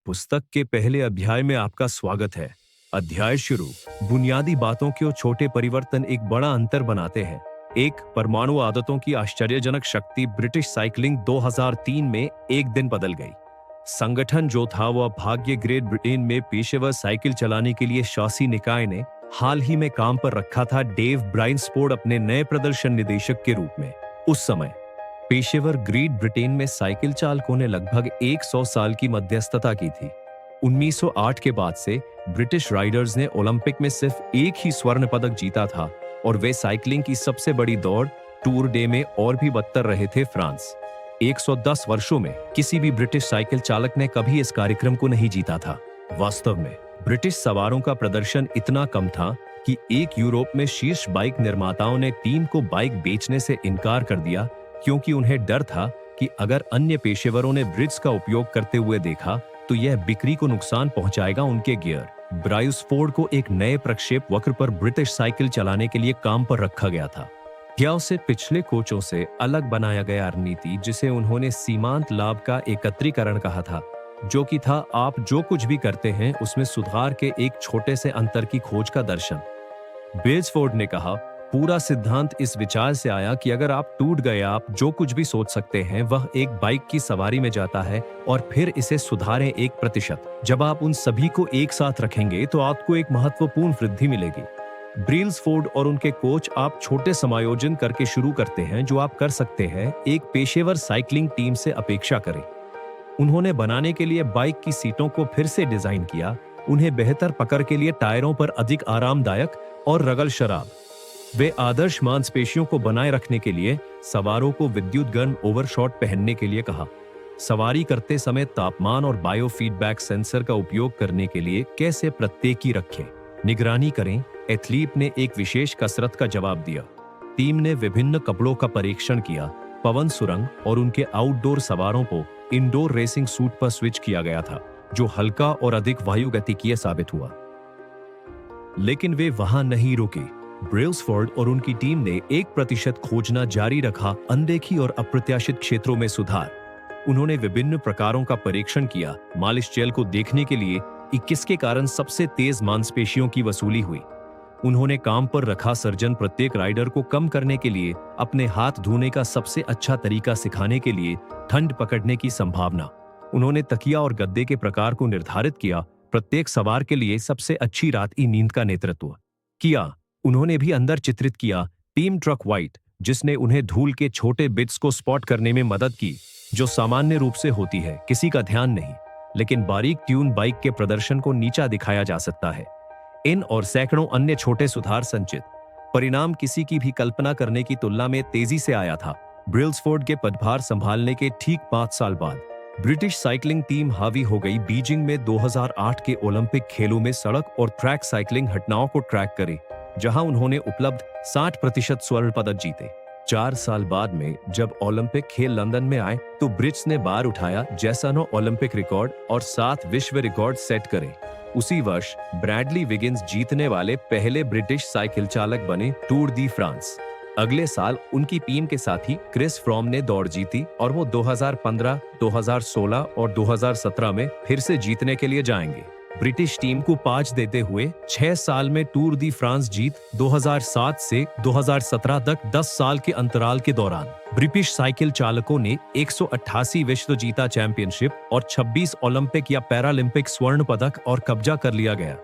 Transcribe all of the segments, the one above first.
पुस्तक के पहले अध्याय में आपका स्वागत है। अध्याय शुरू। बुनियादी बातों के छोटे परिवर्तन एक बड़ा अंतर बनाते हैं। एक परमाणु आदतों की आश्चर्यजनक शक्ति। ब्रिटिश साइकिलिंग 2003 में एक दिन बदल गई। संगठन जो था वह भाग्य ग्रेट ब्रिटेन में पेशेवर साइकिल चलाने के लिए शासी निकाय ने हाल ही में काम पर रखा था डेव ब्राइनस्पोर्ड अपने नए प्रदर्शन निदेशक के रूप में। उस समय पेशेवर ग्रेट ब्रिटेन में साइकिल चालकों ने लगभग 100 साल की मध्यस्थता की थी। 1908 के बाद से ब्रिटिश राइडर्स ने ओलंपिक में सिर्फ एक ही स्वर्ण पदक जीता था और वे साइकिलिंग की सबसे बड़ी दौड़ टूर डे में और भी बदतर रहे थे फ्रांस। 110 वर्षों में किसी भी ब्रिटिश साइकिल चालक ने कभी इस कार्यक्रम को नहीं जीता था। वास्तव में ब्रिटिश सवारों का प्रदर्शन इतना कम था कि एक यूरोप में शीर्ष बाइक निर्माताओं ने टीम को बाइक बेचने से इनकार कर दिया, क्योंकि उन्हें डर था कि अगर अन्य पेशेवरों ने ब्रिज का उपयोग करते हुए देखा तो यह बिक्री को नुकसान पहुंचाएगा उनके गियर। ब्राइसफोर्ड को एक नए प्रक्षेप वक्र पर ब्रिटिश साइकिल चलाने के लिए काम पर रखा गया था। क्या उसे पिछले कोचों से अलग बनाया गया रणनीति, जिसे उन्होंने सीमांत लाभ का एकत्रीकरण कहा था, जो कि था आप जो कुछ भी करते हैं उसमें सुधार के एक छोटे से अंतर की खोज का दर्शन। ब्राइसफोर्ड ने कहा, पूरा सिद्धांत इस विचार से आया कि अगर आप टूट गए, आप जो कुछ भी सोच सकते हैं वह एक बाइक की सवारी में जाता है और फिर इसे सुधारें 1%। जब आप उन सभी को एक साथ रखेंगे तो आपको एक महत्वपूर्ण वृद्धि मिलेगी। ब्राइसफोर्ड और उनके कोच आप छोटे समायोजन करके शुरू करते हैं जो आप कर सकते हैं एक पेशेवर साइकिलिंग टीम से अपेक्षा करें। उन्होंने बनाने के लिए बाइक की सीटों को फिर से डिजाइन किया, उन्हें बेहतर पकड़ के लिए टायरों पर अधिक आरामदायक और रगल शराब। वे आदर्श मांसपेशियों को बनाए रखने के लिए सवारों को विद्युत गर्म ओवरशॉट पहनने के लिए कहा। सवारी करते समय तापमान और बायोफीडबैक सेंसर का उपयोग करने के लिए कैसे प्रत्येकी रखें, निगरानी करें। एथलीट ने एक विशेष कसरत का जवाब दिया। टीम ने विभिन्न कपड़ों का परीक्षण किया। पवन सुरंग और उनके आउटडोर सवारों को इंडोर रेसिंग सूट पर स्विच किया गया था, जो हल्का और अधिक वायुगतिकीय साबित हुआ। लेकिन वे वहां नहीं रुके। ब्राइसफोर्ड और उनकी टीम ने 1% खोजना जारी रखा। अनदेखी और अप्रत्याशित क्षेत्रों में सुधार। उन्होंने विभिन्न प्रकारों का परीक्षण किया। मालिश जेल को देखने के लिए 21 के कारण सबसे तेज मांसपेशियों की वसूली हुई। उन्होंने काम पर रखा सर्जन प्रत्येक राइडर को कम करने के लिए अपने हाथ धोने का सबसे अच्छा तरीका सिखाने के लिए ठंड पकड़ने की संभावना। उन्होंने तकिया और गद्दे के प्रकार को निर्धारित किया, प्रत्येक सवार के लिए सबसे अच्छी रात की नींद का नेतृत्व किया। उन्होंने भी अंदर चित्रित किया टीम ट्रक व्हाइट, जिसने उन्हें धूल के छोटे बिट्स को स्पॉट करने में मदद की, जो सामान्य रूप से होती है। किसी का ध्यान नहीं, लेकिन बारीक ट्यून बाइक के प्रदर्शन को नीचा दिखाया जा सकता है। इन और सैकड़ों अन्य छोटे सुधार संचित परिणाम किसी की भी कल्पना करने की तुलना में तेजी से आया था। ब्राइसफोर्ड के पदभार संभालने के ठीक 5 साल बाद ब्रिटिश साइकिलिंग टीम हावी हो गई बीजिंग में 2008 के ओलंपिक खेलों में सड़क और ट्रैक साइकिलिंग घटनाओं को ट्रैक करे, जहां उन्होंने उपलब्ध 60% स्वर्ण पदक जीते। 4 साल बाद में जब ओलंपिक खेल लंदन में आए तो ब्रिट्स ने बार उठाया जैसा नो ओलंपिक रिकॉर्ड और 7 विश्व रिकॉर्ड सेट करे। उसी वर्ष ब्रैडली विगिन्स जीतने वाले पहले ब्रिटिश साइकिल चालक बने टूर दी फ्रांस। अगले साल उनकी टीम के साथी क्रिस फ्रॉम ने दौड़ जीती और वो 2015, 2016 और 2017 में फिर से जीतने के लिए जाएंगे। ब्रिटिश टीम को 5 देते हुए 6 साल में टूर दी फ्रांस जीत। 2007 से 2017 तक 10 साल के अंतराल के दौरान ब्रिटिश साइकिल चालकों ने 188 विश्व जीता चैंपियनशिप और 26 ओलंपिक या पैरालंपिक स्वर्ण पदक और कब्जा कर लिया गया।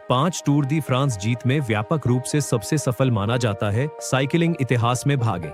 5 टूर दी फ्रांस जीत में व्यापक रूप से सबसे सफल माना जाता है साइकिलिंग इतिहास में भागे।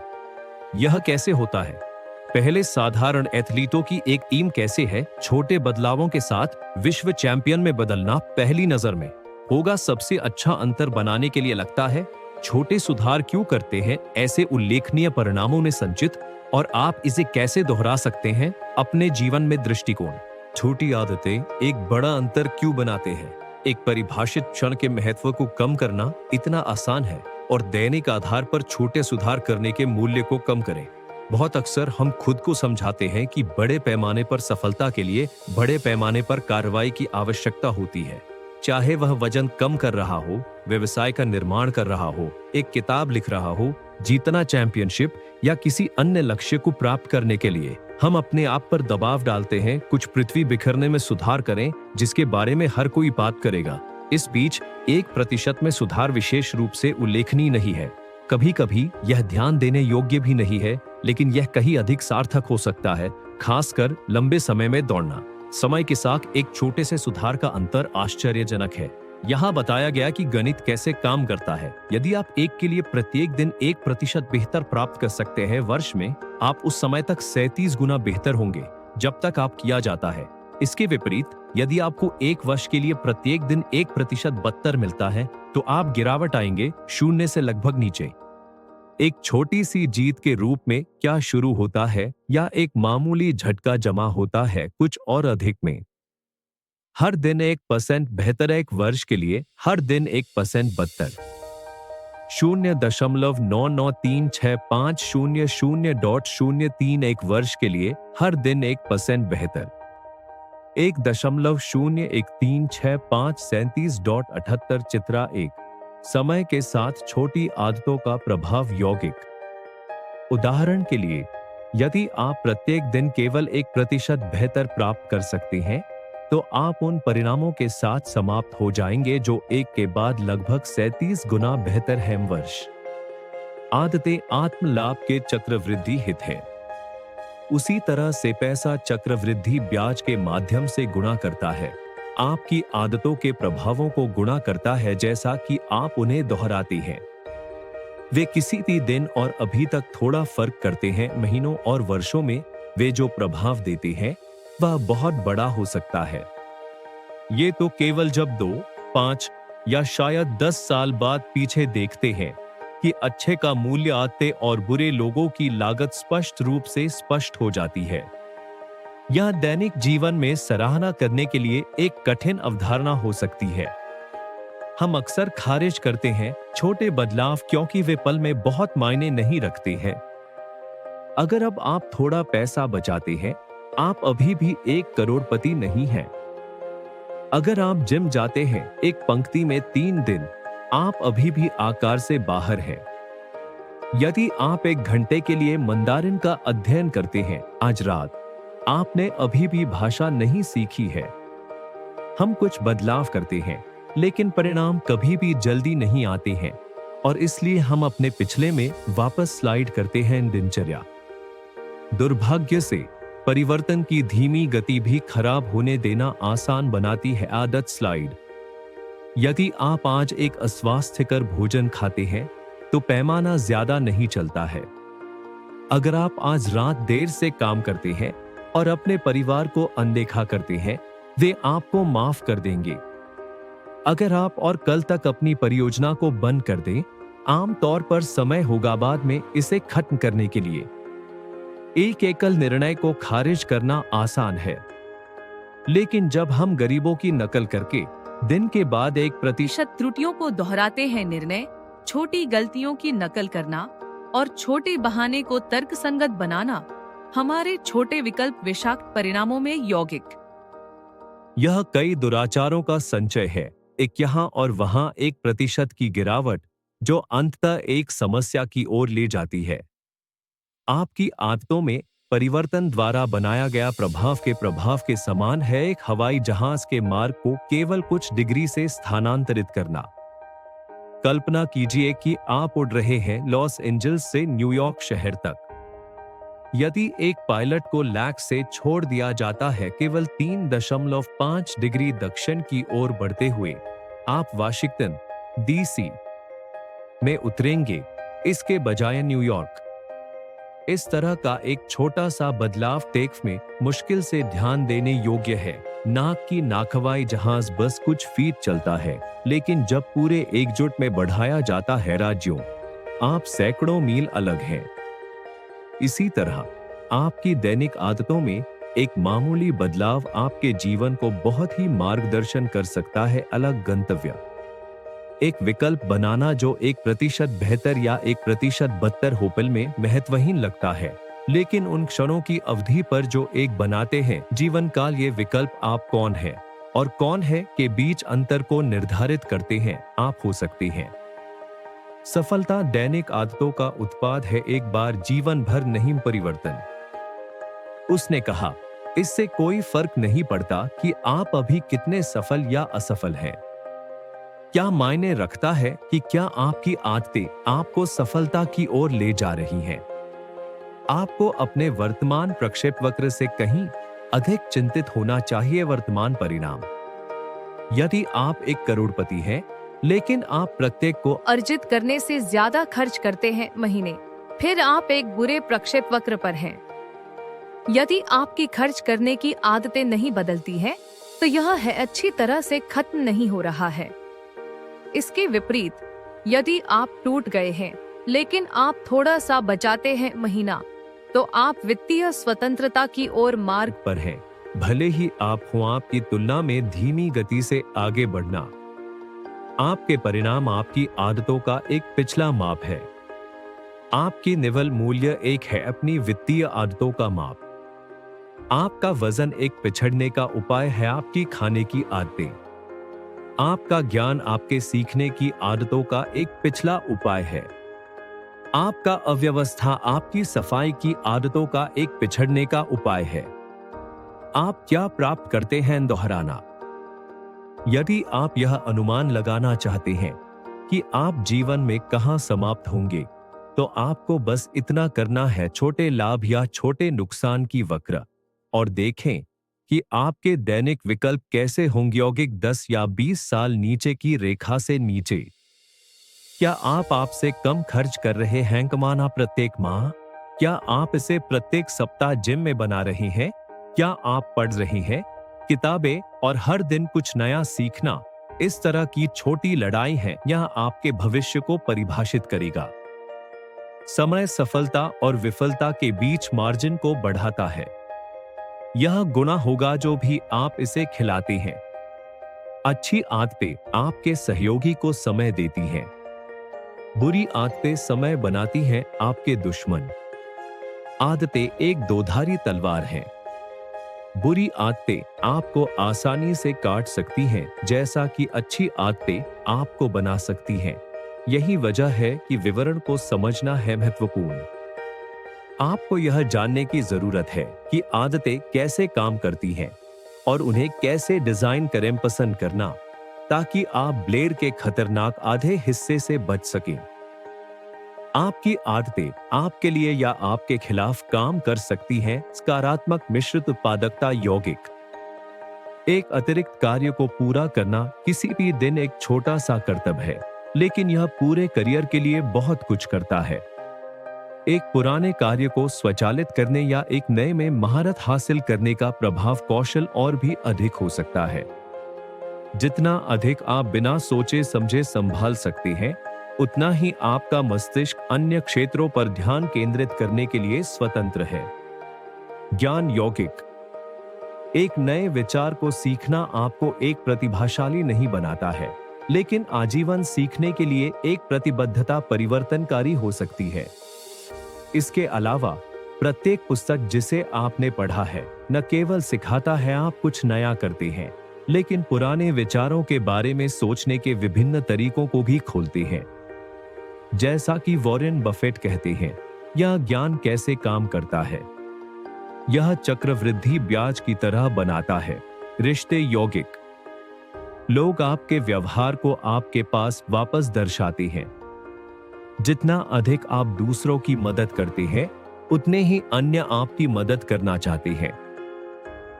यह कैसे होता है? पहले साधारण एथलीटों की एक टीम कैसे है छोटे बदलावों के साथ विश्व चैंपियन में बदलना पहली नजर में होगा सबसे अच्छा अंतर बनाने के लिए लगता है। छोटे सुधार क्यों करते हैं ऐसे उल्लेखनीय परिणामों में संचित, और आप इसे कैसे दोहरा सकते हैं अपने जीवन में दृष्टिकोण। छोटी आदतें एक बड़ा अंतर क्यों बनाते हैं? एक परिभाषित क्षण के महत्व को कम करना इतना आसान है और दैनिक आधार पर छोटे सुधार करने के मूल्य को कम करें। बहुत अक्सर हम खुद को समझाते हैं कि बड़े पैमाने पर सफलता के लिए बड़े पैमाने पर कार्रवाई की आवश्यकता होती है, चाहे वह वजन कम कर रहा हो व्यवसाय का निर्माण कर रहा हो, एक किताब लिख रहा हो, जीतना चैंपियनशिप या किसी अन्य लक्ष्य को प्राप्त करने के लिए हम अपने आप पर दबाव डालते हैं कुछ पृथ्वी बिखरने में सुधार करें जिसके बारे में हर कोई बात करेगा। इस बीच 1% में सुधार विशेष रूप से उल्लेखनीय नहीं है। कभी कभी यह ध्यान देने योग्य भी नहीं है, लेकिन यह कहीं अधिक सार्थक हो सकता है, खासकर लंबे समय में दौड़ना। समय के साथ एक छोटे से सुधार का अंतर आश्चर्यजनक है। यहाँ बताया गया कि गणित कैसे काम करता है। यदि आप एक के लिए प्रत्येक दिन 1% बेहतर प्राप्त कर सकते हैं वर्ष में, आप उस समय तक 37 गुना बेहतर होंगे जब तक आप किया जाता है। इसके विपरीत यदि आपको एक वर्ष के लिए प्रत्येक दिन 1% बदतर मिलता है, तो आप गिरावट आएंगे 0 से लगभग नीचे। एक छोटी सी जीत के रूप में क्या शुरू होता है या एक मामूली झटका जमा होता है कुछ और अधिक में। हर दिन 1% बेहतर, एक वर्ष के लिए हर दिन 1% बदतर। 0.9936500.03 एक वर्ष के लिए हर दिन 1% बेहतर। 1.0136537.78 चित्रा 1। समय के साथ छोटी आदतों का प्रभाव यौगिक। उदाहरण के लिए, यदि आप प्रत्येक दिन केवल 1% बेहतर प्राप्त कर सकते हैं, तो आप उन परिणामों के साथ समाप्त हो जाएंगे जो एक के बाद लगभग 37 गुना बेहतर हैं वर्ष। आदतें आत्म लाभ के चक्रवृद्धि हित है। उसी तरह से पैसा चक्रवृद्धि ब्याज के माध्यम से गुणा करता है। आपकी आदतों के प्रभावों को गुणा करता है जैसा कि आप उन्हें दोहराते हैं। वे किसी भी दिन और अभी तक थोड़ा फर्क करते हैं। महीनों और वर्षों में वे जो प्रभाव देते हैं वह बहुत बड़ा हो सकता है। ये तो केवल जब 2, 5 या शायद 10 साल बाद पीछे देखते हैं कि अच्छे का मूल्य आते और बुरे लोगों की लागत स्पष्ट रूप से स्पष्ट हो जाती है। यह दैनिक जीवन में सराहना करने के लिए एक कठिन अवधारणा हो सकती है। हम अक्सर खारिज करते हैं छोटे बदलाव क्योंकि वे पल में बहुत मायने नहीं रखते हैं। अगर अब आप थोड़ा पैसा बचाते हैं, आप अभी भी 1 करोड़पति नहीं हैं। अगर आप जिम जाते हैं एक पंक्ति में 3 दिन, आप अभी भी आकार से बाहर हैं। यदि आप 1 घंटे के लिए मंदारिन का अध्ययन करते हैं आज रात, आपने अभी भी भाषा नहीं सीखी है। हम कुछ बदलाव करते हैं, लेकिन परिणाम कभी भी जल्दी नहीं आते हैं और इसलिए हम अपने पिछले में वापस स्लाइड करते हैं दिनचर्या। दुर्भाग्य से परिवर्तन की धीमी गति भी खराब होने देना आसान बनाती है आदत स्लाइड। यदि आप आज एक अस्वास्थ्यकर भोजन खाते हैं, तो पैमाना ज्यादा नहीं चलता है। अगर आप आज रात देर से काम करते हैं और अपने परिवार को अनदेखा करते हैं, वे आपको माफ कर देंगे। अगर आप और कल तक अपनी परियोजना को बंद कर दें, आमतौर पर समय होगा बाद में इसे खत्म करने के लिए। एक एकल निर्णय को खारिज करना आसान है, लेकिन जब हम गरीबों की नकल करके दिन के बाद 1% त्रुटियों को दोहराते हैं, निर्णय, छोटी गलतियों की नकल करना और छोटे बहाने को तर्कसंगत बनाना, हमारे छोटे विकल्प विषाक्त परिणामों में यौगिक। यह कई दुराचारों का संचय है, एक यहाँ और वहां 1% की गिरावट जो अंततः एक समस्या की ओर ले जाती है। आपकी आदतों में परिवर्तन द्वारा बनाया गया प्रभाव के समान है एक हवाई जहाज के मार्ग को केवल कुछ डिग्री से स्थानांतरित करना। कल्पना कीजिए कि आप उड़ रहे हैं लॉस एंजल्स से न्यूयॉर्क शहर तक। यदि एक पायलट को लैक से छोड़ दिया जाता है केवल 3.5 डिग्री दक्षिण की ओर बढ़ते हुए, आप वाशिंगटन डीसी में उतरेंगे, इसके बजाय न्यूयॉर्क। इस तरह का एक छोटा सा बदलाव टेक में मुश्किल से ध्यान देने योग्य है। नाक की नाखवाई जहाज बस कुछ फीट चलता है, लेकिन जब पूरे एकजुट में बढ़ाया जाता है राज्यों, आप सैकड़ों मील अलग हैं। इसी तरह आपकी दैनिक आदतों में एक मामूली बदलाव आपके जीवन को बहुत ही मार्गदर्शन कर सकता है अलग गंतव्य। एक विकल्प बनाना जो 1% बेहतर या 1% बदतर हो पल में महत्वहीन लगता है, लेकिन उन क्षणों की अवधि पर जो एक बनाते हैं जीवन काल, ये विकल्प आप कौन है। और कौन है के बीच अंतर को निर्धारित करते हैं आप हो सकते हैं। सफलता दैनिक आदतों का उत्पाद है, एक बार जीवन भर नहीं परिवर्तन। उसने कहा, इससे कोई फर्क नहीं पड़ता कि आप अभी कितने सफल या असफल हैं। क्या मायने रखता है कि क्या आपकी आदतें आपको सफलता की ओर ले जा रही हैं? आपको अपने वर्तमान प्रक्षेपवक्र से कहीं अधिक चिंतित होना चाहिए। वर्तमान परिणाम। यदि आप एक करोड़पति हैं, लेकिन आप प्रत्येक को अर्जित करने से ज्यादा खर्च करते हैं महीने, फिर आप एक बुरे प्रक्षेपवक्र पर हैं। यदि आपकी खर्च करने की आदतें नहीं बदलती हैं, तो यह है अच्छी तरह से खत्म नहीं हो रहा है। इसके विपरीत, यदि आप टूट गए हैं लेकिन आप थोड़ा सा बचाते हैं महीना, तो आप वित्तीय स्वतंत्रता की ओर मार्ग पर हैं। भले ही आप हो आपकी तुलना में धीमी गति से आगे बढ़ना। आपके परिणाम आपकी आदतों का एक पिछला माप है। आपकी निवल मूल्य एक है अपनी वित्तीय आदतों का माप। आपका वजन एक पिछड़ने का उपाय है, आपकी खाने की आदतें। आपका ज्ञान आपके सीखने की आदतों का एक पिछला उपाय है। आपका अव्यवस्था आपकी सफाई की आदतों का एक पिछड़ने का उपाय है। आप क्या प्राप्त करते हैं दोहराना। यदि आप यह अनुमान लगाना चाहते हैं कि आप जीवन में कहां समाप्त होंगे, तो आपको बस इतना करना है, छोटे लाभ या छोटे नुकसान की वक्र, और देखें कि आपके दैनिक विकल्प कैसे होंगे। यौगिक 10 या 20 साल नीचे की रेखा से नीचे। क्या आप आपसे कम खर्च कर रहे हैं कमाना प्रत्येक माह? क्या आप इसे प्रत्येक सप्ताह जिम में बना रहे हैं? क्या आप पढ़ रहे हैं किताबें और हर दिन कुछ नया सीखना? इस तरह की छोटी लड़ाई है, यह आपके भविष्य को परिभाषित करेगा। समय सफलता और विफलता के बीच मार्जिन को बढ़ाता है। यह गुना होगा जो भी आप इसे खिलाते हैं। अच्छी आदतें आपके सहयोगी को समय देती हैं। बुरी आदतें समय बनाती हैं आपके दुश्मन। आदतें एक दोधारी तलवार हैं। बुरी आदतें आपको आसानी से काट सकती हैं, जैसा कि अच्छी आदतें आपको बना सकती हैं। यही वजह है कि विवरण को समझना है महत्वपूर्ण। आपको यह जानने की जरूरत है कि आदतें कैसे काम करती हैं और उन्हें कैसे डिजाइन करें। पसंद करना ताकि आप ब्लेड के खतरनाक आधे हिस्से से बच सकें। आपकी आदतें आपके लिए या आपके खिलाफ काम कर सकती हैं। सकारात्मक मिश्रित उत्पादकता। यौगिक एक अतिरिक्त कार्य को पूरा करना किसी भी दिन एक छोटा सा कर्तव्य है, लेकिन यह पूरे करियर के लिए बहुत कुछ करता है। एक पुराने कार्य को स्वचालित करने या एक नए में महारत हासिल करने का प्रभाव कौशल और भी अधिक हो सकता है। जितना अधिक आप बिना सोचे समझे संभाल सकते हैं, उतना ही आपका मस्तिष्क अन्य क्षेत्रों पर ध्यान केंद्रित करने के लिए स्वतंत्र है। ज्ञान। यौगिक एक नए विचार को सीखना आपको एक प्रतिभाशाली नहीं बनाता है, लेकिन आजीवन सीखने के लिए एक प्रतिबद्धता परिवर्तनकारी हो सकती है। इसके अलावा प्रत्येक पुस्तक जिसे आपने पढ़ा है न केवल सिखाता है आप कुछ नया करते हैं, लेकिन पुराने विचारों के बारे में सोचने के विभिन्न तरीकों को भी खोलते हैं। जैसा कि वॉरेन बफेट कहते हैं, यह ज्ञान कैसे काम करता है। यह चक्रवृद्धि ब्याज की तरह बनाता है। रिश्ते। यौगिक लोग आपके व्यवहार को आपके पास वापस दर्शाते हैं। जितना अधिक आप दूसरों की मदद करते हैं, उतने ही अन्य आपकी मदद करना चाहते हैं।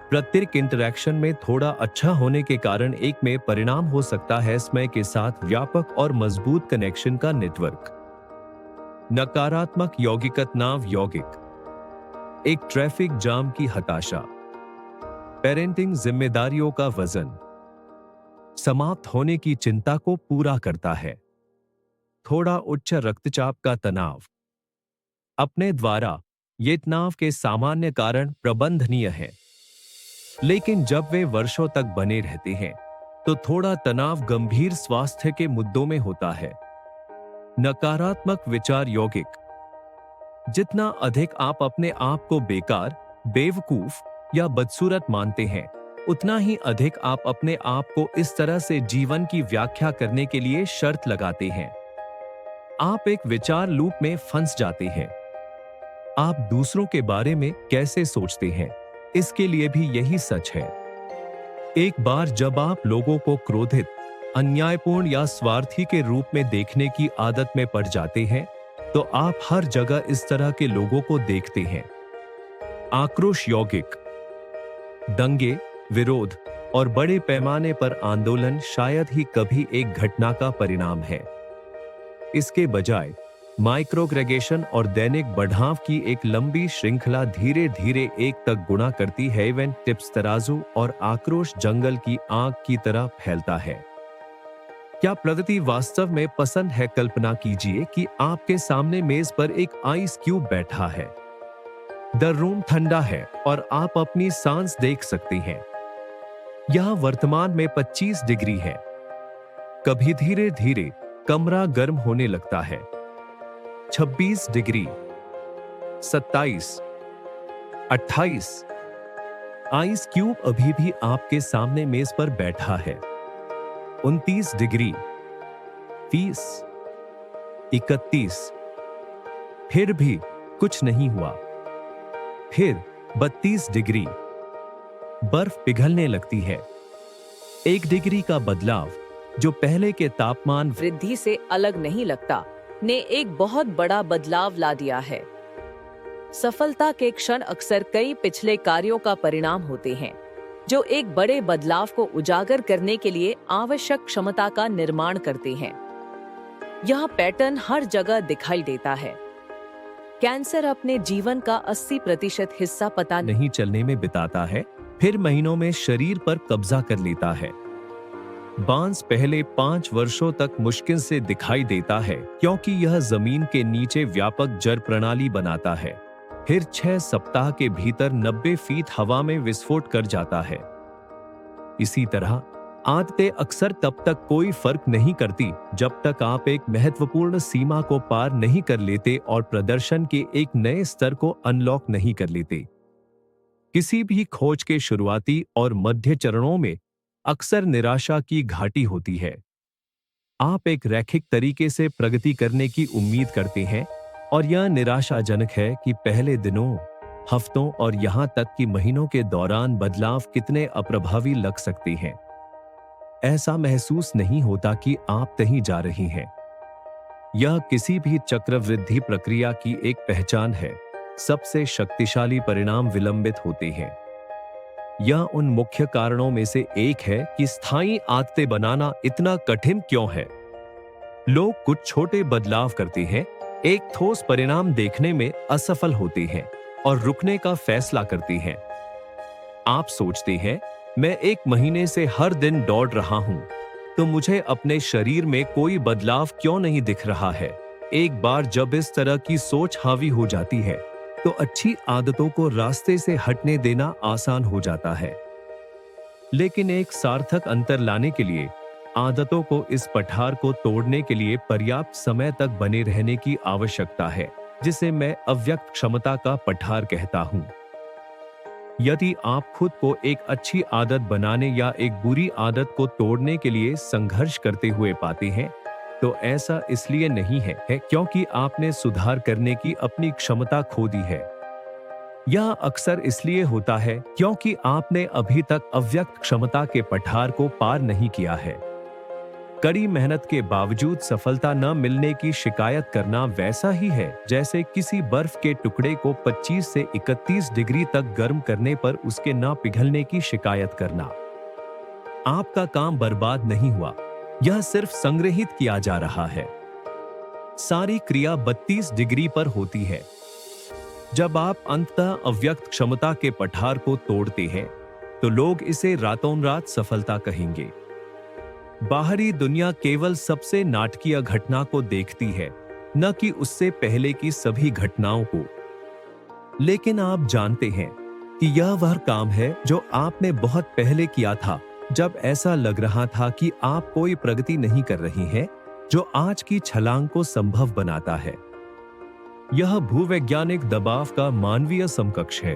प्रत्येक इंटरैक्शन में थोड़ा अच्छा होने के कारण एक में परिणाम हो सकता है समय के साथ व्यापक और मजबूत कनेक्शन का नेटवर्क। नकारात्मक यौगिकत नाव। यौगिक एक ट्रैफिक जाम की हताशा। पेरेंटिंग जिम्मेदारियों का वजन समाप्त होने की चिंता को पूरा करता है। थोड़ा उच्च रक्तचाप का तनाव। अपने द्वारा ये तनाव के सामान्य कारण प्रबंधनीय है, लेकिन जब वे वर्षों तक बने रहते हैं तो थोड़ा तनाव गंभीर स्वास्थ्य के मुद्दों में होता है। नकारात्मक विचार। यौगिक जितना अधिक आप अपने आप को बेकार, बेवकूफ या बदसूरत मानते हैं, उतना ही अधिक आप अपने आप को इस तरह से जीवन की व्याख्या करने के लिए शर्त लगाते हैं। आप एक विचार लूप में फंस जाते हैं। आप दूसरों के बारे में कैसे सोचते हैं, इसके लिए भी यही सच है। एक बार जब आप लोगों को क्रोधित, अन्यायपूर्ण या स्वार्थी के रूप में देखने की आदत में पड़ जाते हैं, तो आप हर जगह इस तरह के लोगों को देखते हैं। आक्रोश यौगिक, दंगे, विरोध और बड़े पैमाने पर आंदोलन शायद ही कभी एक घटना का परिणाम है। इसके बजाय माइक्रोग्रेगेशन और दैनिक बढ़ाव की एक लंबी श्रृंखला धीरे धीरे एक तक गुणा करती है। इवेंट टिप्स तराजू और आक्रोश जंगल की आग की तरह फैलता है। क्या प्रगति वास्तव में पसंद है? कल्पना कीजिए कि आपके सामने मेज पर एक आइस क्यूब बैठा है। द रूम ठंडा है और आप अपनी सांस देख सकते हैं। यह वर्तमान में 25 डिग्री है। कभी धीरे धीरे कमरा गर्म होने लगता है। 26 डिग्री, 27, 28। आइस क्यूब अभी भी आपके सामने मेज पर बैठा है। 29 डिग्री, 30, 31। फिर भी कुछ नहीं हुआ। फिर 32 डिग्री। बर्फ पिघलने लगती है। 1 डिग्री का बदलाव, जो पहले के तापमान वृद्धि से अलग नहीं लगता, ने एक बहुत बड़ा बदलाव ला दिया है। सफलता के क्षण अक्सर कई पिछले कार्यों का परिणाम होते हैं, जो एक बड़े बदलाव को उजागर करने के लिए आवश्यक क्षमता का निर्माण करते हैं। यह पैटर्न हर जगह दिखाई देता है। कैंसर अपने जीवन का 80% हिस्सा पता नहीं चलने में बिताता है, फिर महीनों में शरीर पर कब्जा कर लेता है। बांस पहले 5 वर्षों तक मुश्किल से दिखाई देता है, क्योंकि यह जमीन के नीचे व्यापक जड़ प्रणाली बनाता है। फिर 6 सप्ताह के भीतर 90 फीट हवा में विस्फोट कर जाता है। इसी तरह आदतें अक्सर तब तक कोई फर्क नहीं करती जब तक आप एक महत्वपूर्ण सीमा को पार नहीं कर लेते और प्रदर्शन के एक नए स्तर को अनलॉक नहीं कर लेते। किसी भी खोज के शुरुआती और मध्य चरणों में अक्सर निराशा की घाटी होती है। आप एक रैखिक तरीके से प्रगति करने की उम्मीद करते हैं और यह निराशाजनक है कि पहले दिनों, हफ्तों और यहां तक कि महीनों के दौरान बदलाव कितने अप्रभावी लग सकते हैं। ऐसा महसूस नहीं होता कि आप कहीं जा रही हैं। यह किसी भी चक्रवृद्धि प्रक्रिया की एक पहचान है। सबसे शक्तिशाली परिणाम विलंबित होते हैं। यह उन मुख्य कारणों में से एक है कि स्थायी आदतें बनाना इतना कठिन क्यों है। लोग कुछ छोटे बदलाव करते हैं, एक ठोस परिणाम देखने में असफल होते हैं और रुकने का फैसला करते हैं। आप सोचते हैं, मैं 1 महीने से हर दिन दौड़ रहा हूं, तो मुझे अपने शरीर में कोई बदलाव क्यों नहीं दिख रहा है। एक बार जब इस तरह की सोच हावी हो जाती है, तो अच्छी आदतों को रास्ते से हटने देना आसान हो जाता है। लेकिन एक सार्थक अंतर लाने के लिए आदतों को इस पठार को तोड़ने के लिए पर्याप्त समय तक बने रहने की आवश्यकता है, जिसे मैं अव्यक्त क्षमता का पठार कहता हूं। यदि आप खुद को एक अच्छी आदत बनाने या एक बुरी आदत को तोड़ने के लिए संघर्ष करते हुए पाते हैं, तो ऐसा इसलिए नहीं है क्योंकि आपने सुधार करने की अपनी क्षमता खो दी है। यह अक्सर इसलिए होता है क्योंकि आपने अभी तक अव्यक्त क्षमता के पठार को पार नहीं किया है। कड़ी मेहनत के बावजूद सफलता न मिलने की शिकायत करना वैसा ही है जैसे किसी बर्फ के टुकड़े को 25 से 31 डिग्री तक गर्म करने पर उसके न पिघलने की शिकायत करना। आपका काम बर्बाद नहीं हुआ, यह सिर्फ संग्रहित किया जा रहा है। सारी क्रिया 32 डिग्री पर होती है। जब आप अंततः अव्यक्त क्षमता के पठार को तोड़ते हैं, तो लोग इसे रातों रात सफलता कहेंगे। बाहरी दुनिया केवल सबसे नाटकीय घटना को देखती है, न कि उससे पहले की सभी घटनाओं को। लेकिन आप जानते हैं कि यह वह काम है जो आपने बहुत पहले किया था, जब ऐसा लग रहा था कि आप कोई प्रगति नहीं कर रही हैं, जो आज की छलांग को संभव बनाता है। यह भूवैज्ञानिक दबाव का मानवीय समकक्ष है।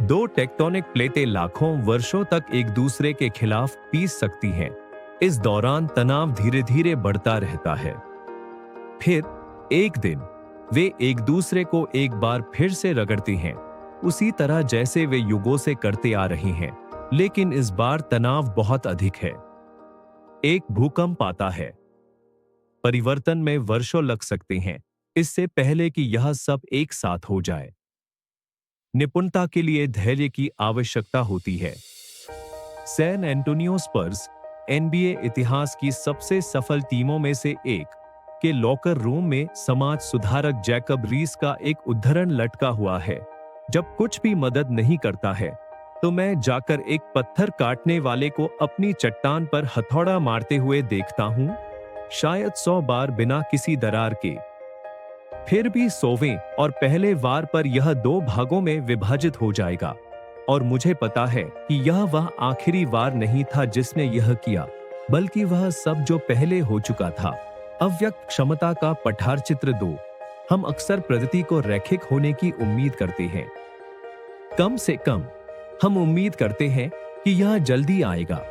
दो टेक्टोनिक प्लेटें लाखों वर्षों तक एक दूसरे के खिलाफ पीस सकती हैं। इस दौरान तनाव धीरे धीरे बढ़ता रहता है। फिर एक दिन वे एक दूसरे को एक बार फिर से रगड़ती हैं, उसी तरह जैसे वे युगों से करते आ रही हैं, लेकिन इस बार तनाव बहुत अधिक है। एक भूकंप आता है। परिवर्तन में वर्षों लग सकते हैं, इससे पहले कि यह सब एक साथ हो जाए। निपुणता के लिए धैर्य की आवश्यकता होती है। सैन एंटोनियो स्पर्स NBA इतिहास की सबसे सफल टीमों में से एक के लॉकर रूम में समाज सुधारक जैकब रीस का एक उद्धरण लटका हुआ है। जब कुछ भी मदद नहीं करता है तो मैं जाकर एक पत्थर काटने वाले को अपनी चट्टान पर हथौड़ा मारते हुए देखता हूं, शायद 100 बार बिना किसी दरार के। फिर भी 100वें और पहले वार पर यह 2 भागों में विभाजित हो जाएगा, और मुझे पता है कि यह वह आखिरी वार नहीं था जिसने यह किया, बल्कि वह सब जो पहले हो चुका था। अव्यक्त क्षमता का पठार चित्र 2। हम अक्सर प्रगति को रैखिक होने की उम्मीद करते हैं। कम से कम हम उम्मीद करते हैं कि यह जल्दी आएगा,